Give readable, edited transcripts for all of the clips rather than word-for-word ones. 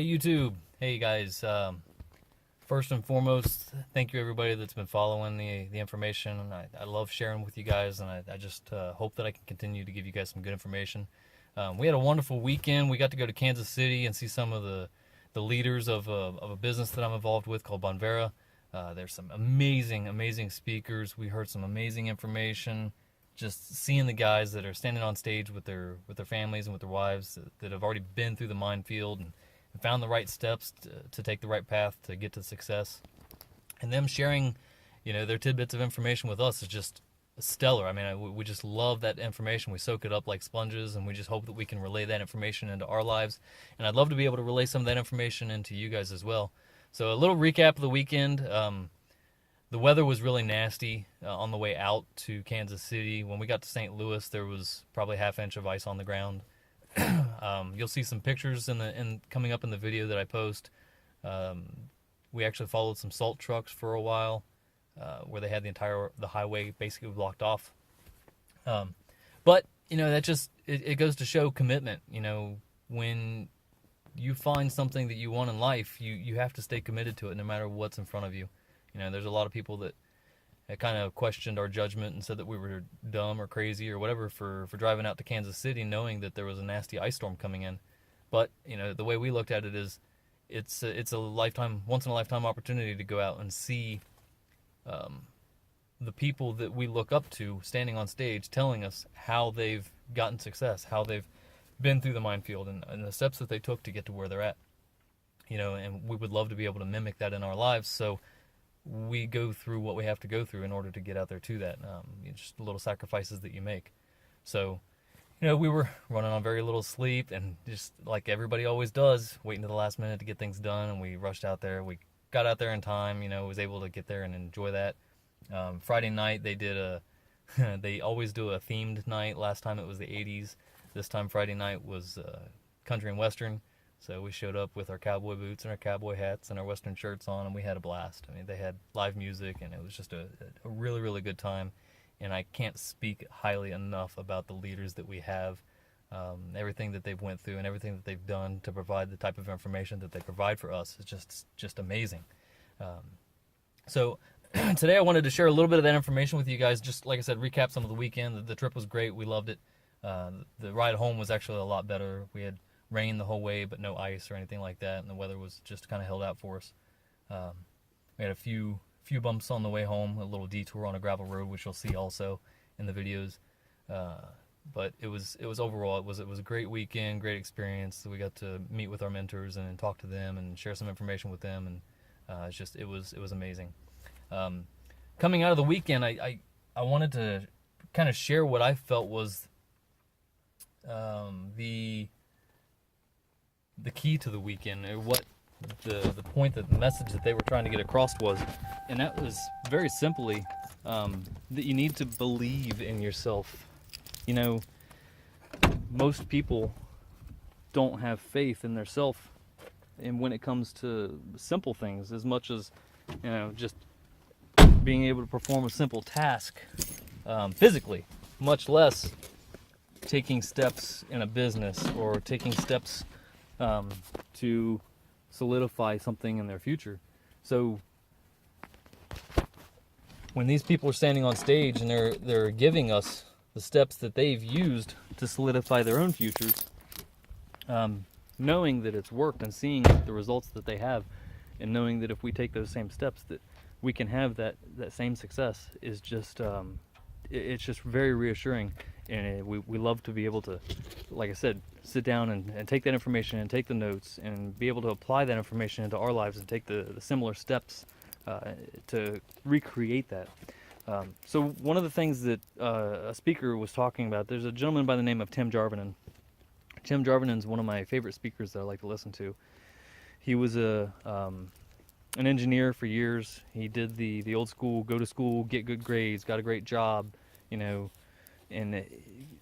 Hey YouTube. Hey guys. First and foremost, thank you everybody that's been following the information. I love sharing with you guys, and I just hope that I can continue to give you guys some good information. We had a wonderful weekend. We got to go to Kansas City and see some of the leaders of a business that I'm involved with called Bonvera. There's some amazing speakers. We heard some amazing information. Just seeing the guys that are standing on stage with their families and with their wives that have already been through the minefield and found the right steps to take the right path to get to success, and them sharing, their tidbits of information with us is just stellar. I mean, we just love that information. We soak it up like sponges, and we just hope that we can relay that information into our lives. And I'd love to be able to relay some of that information into you guys as well. So a little recap of the weekend. The weather was really nasty on the way out to Kansas City. When we got to St. Louis, there was probably half inch of ice on the ground. You'll see some pictures coming up in the video that I post. We actually followed some salt trucks for a while, where they had the highway basically blocked off. But that just it goes to show commitment. When you find something that you want in life, you have to stay committed to it no matter what's in front of you. There's a lot of people that kind of questioned our judgment and said that we were dumb or crazy or whatever for driving out to Kansas City knowing that there was a nasty ice storm coming in. But, the way we looked at it is it's a once in a lifetime opportunity to go out and see the people that we look up to standing on stage telling us how they've gotten success, how they've been through the minefield and the steps that they took to get to where they're at. And we would love to be able to mimic that in our lives. So we go through what we have to go through in order to get out there to that. Just little sacrifices that you make. So, we were running on very little sleep and just like everybody always does, waiting to the last minute to get things done. And we rushed out there. We got out there in time, was able to get there and enjoy that. Friday night they did they always do a themed night. Last time it was the 80s. This time Friday night was country and western. So we showed up with our cowboy boots and our cowboy hats and our western shirts on, and we had a blast. I mean, they had live music, and it was just a really, really good time. And I can't speak highly enough about the leaders that we have, everything that they've went through and everything that they've done to provide the type of information that they provide for us is just amazing. So today I wanted to share a little bit of that information with you guys. Just like I said, recap some of the weekend. The trip was great. We loved it. The ride home was actually a lot better. We had rain the whole way, but no ice or anything like that, and the weather was just kind of held out for us. We had a few bumps on the way home, a little detour on a gravel road, which you'll see also in the videos. But it was overall it was a great weekend, great experience. We got to meet with our mentors and talk to them and share some information with them, and it was amazing. Coming out of the weekend, I wanted to kind of share what I felt was the key to the weekend, or what the point, that the message that they were trying to get across was, and that was very simply that you need to believe in yourself. Most people don't have faith in themselves, and when it comes to simple things, as much as just being able to perform a simple task physically, much less taking steps in a business or taking steps to solidify something in their future. So when these people are standing on stage and they're giving us the steps that they've used to solidify their own futures, knowing that it's worked and seeing the results that they have, and knowing that if we take those same steps that we can have that same success is just it's just very reassuring. And we love to be able to, like I said, sit down and take that information and take the notes and be able to apply that information into our lives and take the similar steps to recreate that. So one of the things that a speaker was talking about, there's a gentleman by the name of Tim Jarvinen. Tim Jarvinen is one of my favorite speakers that I like to listen to. He was an engineer for years. He did the old school, go to school, get good grades, got a great job, and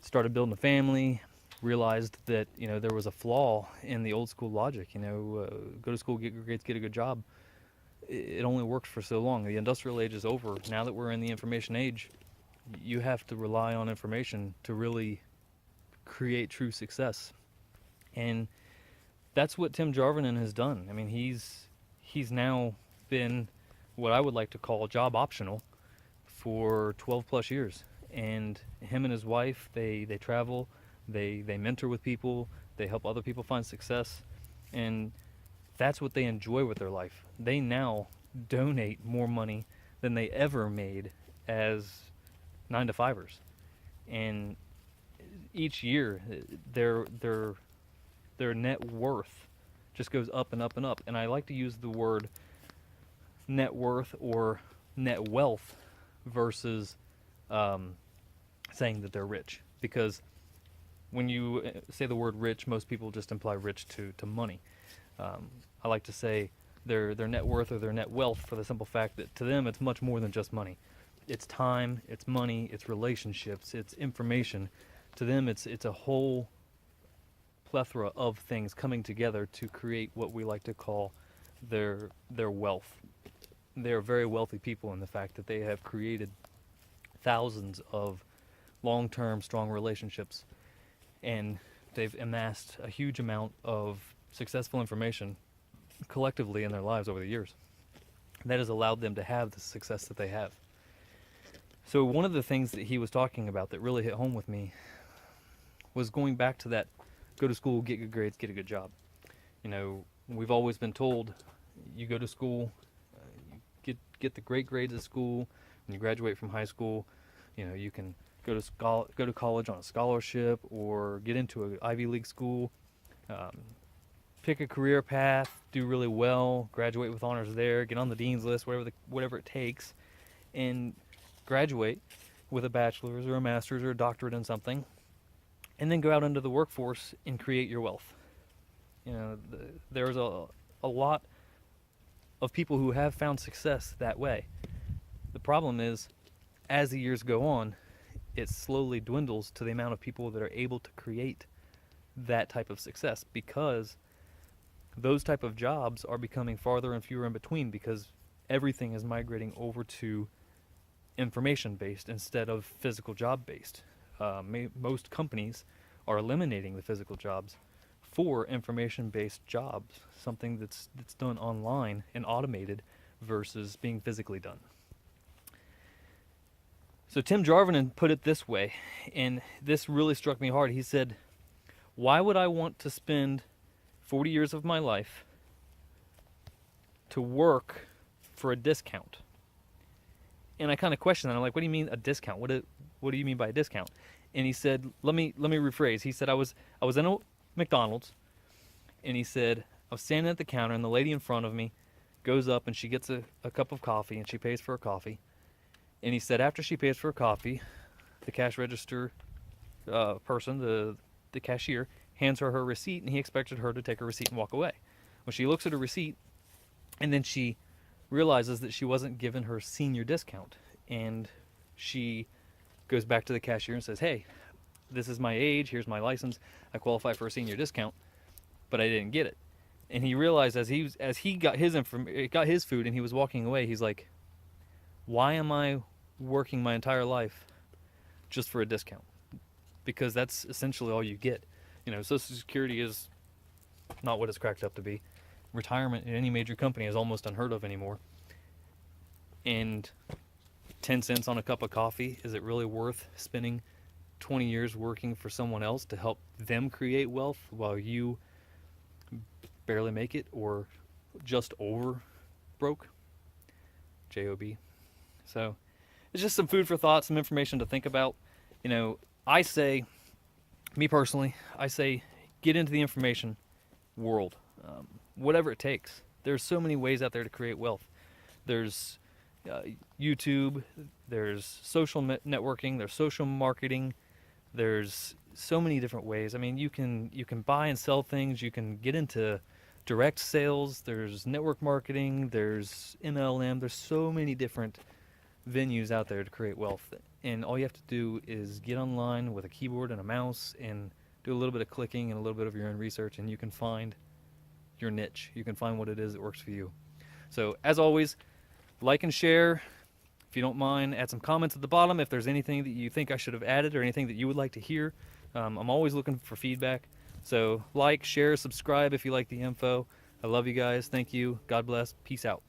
started building a family, realized that, there was a flaw in the old school logic, go to school, get good grades, get a good job. It only worked for so long. The industrial age is over. Now that we're in the information age, you have to rely on information to really create true success. And that's what Tim Jarvinen has done. I mean, he's now been what I would like to call job optional for 12 plus years. And him and his wife, they travel, they mentor with people, they help other people find success, and that's what they enjoy with their life. They now donate more money than they ever made as 9 to 5ers, and each year their net worth just goes up and up and up. And I like to use the word net worth or net wealth versus saying that they're rich, because when you say the word rich, most people just imply rich to money. I like to say their net worth or their net wealth for the simple fact that to them it's much more than just money. It's time, it's money, it's relationships, it's information. To them it's a whole plethora of things coming together to create what we like to call their wealth. They're very wealthy people in the fact that they have created thousands of long-term strong relationships, and they've amassed a huge amount of successful information collectively in their lives over the years. That has allowed them to have the success that they have. So one of the things that he was talking about that really hit home with me was going back to that go to school, get good grades, get a good job. You know, we've always been told you go to school, you get the great grades at school, when you graduate from high school, you know, you can go to college on a scholarship or get into an Ivy League school, pick a career path, do really well, graduate with honors there, get on the dean's list, whatever it takes, and graduate with a bachelor's or a master's or a doctorate in something, and then go out into the workforce and create your wealth. You know, there's a lot of people who have found success that way. The problem is, as the years go on, it slowly dwindles to the amount of people that are able to create that type of success, because those type of jobs are becoming farther and fewer in between, because everything is migrating over to information based instead of physical job based. Most companies are eliminating the physical jobs for information based jobs, something that's done online and automated versus being physically done. So Tim Jarvinen put it this way, and this really struck me hard. He said, why would I want to spend 40 years of my life to work for a discount? And I kind of questioned that. I'm like, what do you mean a discount? What do you mean by a discount? And he said, let me rephrase. He said, I was in a McDonald's, and he said, I was standing at the counter, and the lady in front of me goes up and she gets a cup of coffee, and she pays for her coffee. And he said after she pays for her coffee, the cash register person, the cashier, hands her receipt, and he expected her to take her receipt and walk away. Well, she looks at her receipt, and then she realizes that she wasn't given her senior discount. And she goes back to the cashier and says, hey, this is my age, here's my license, I qualify for a senior discount, but I didn't get it. And he realized as he got his food and he was walking away, he's like, why am I working my entire life just for a discount? Because that's essentially all you get. You know, Social Security is not what it's cracked up to be. Retirement in any major company is almost unheard of anymore. And 10 cents on a cup of coffee, is it really worth spending 20 years working for someone else to help them create wealth while you barely make it or just over broke? J-O-B. So it's just some food for thought, some information to think about. You know, I say, me personally, I say get into the information world, whatever it takes. There's so many ways out there to create wealth. There's YouTube, there's social networking, there's social marketing, there's so many different ways. I mean, you can buy and sell things, you can get into direct sales, there's network marketing, there's MLM, there's so many different venues out there to create wealth. And all you have to do is get online with a keyboard and a mouse and do a little bit of clicking and a little bit of your own research, and you can find your niche. You can find what it is that works for you. So as always, like and share. If you don't mind, add some comments at the bottom if there's anything that you think I should have added or anything that you would like to hear. I'm always looking for feedback. So like, share, subscribe if you like the info. I love you guys. Thank you. God bless. Peace out.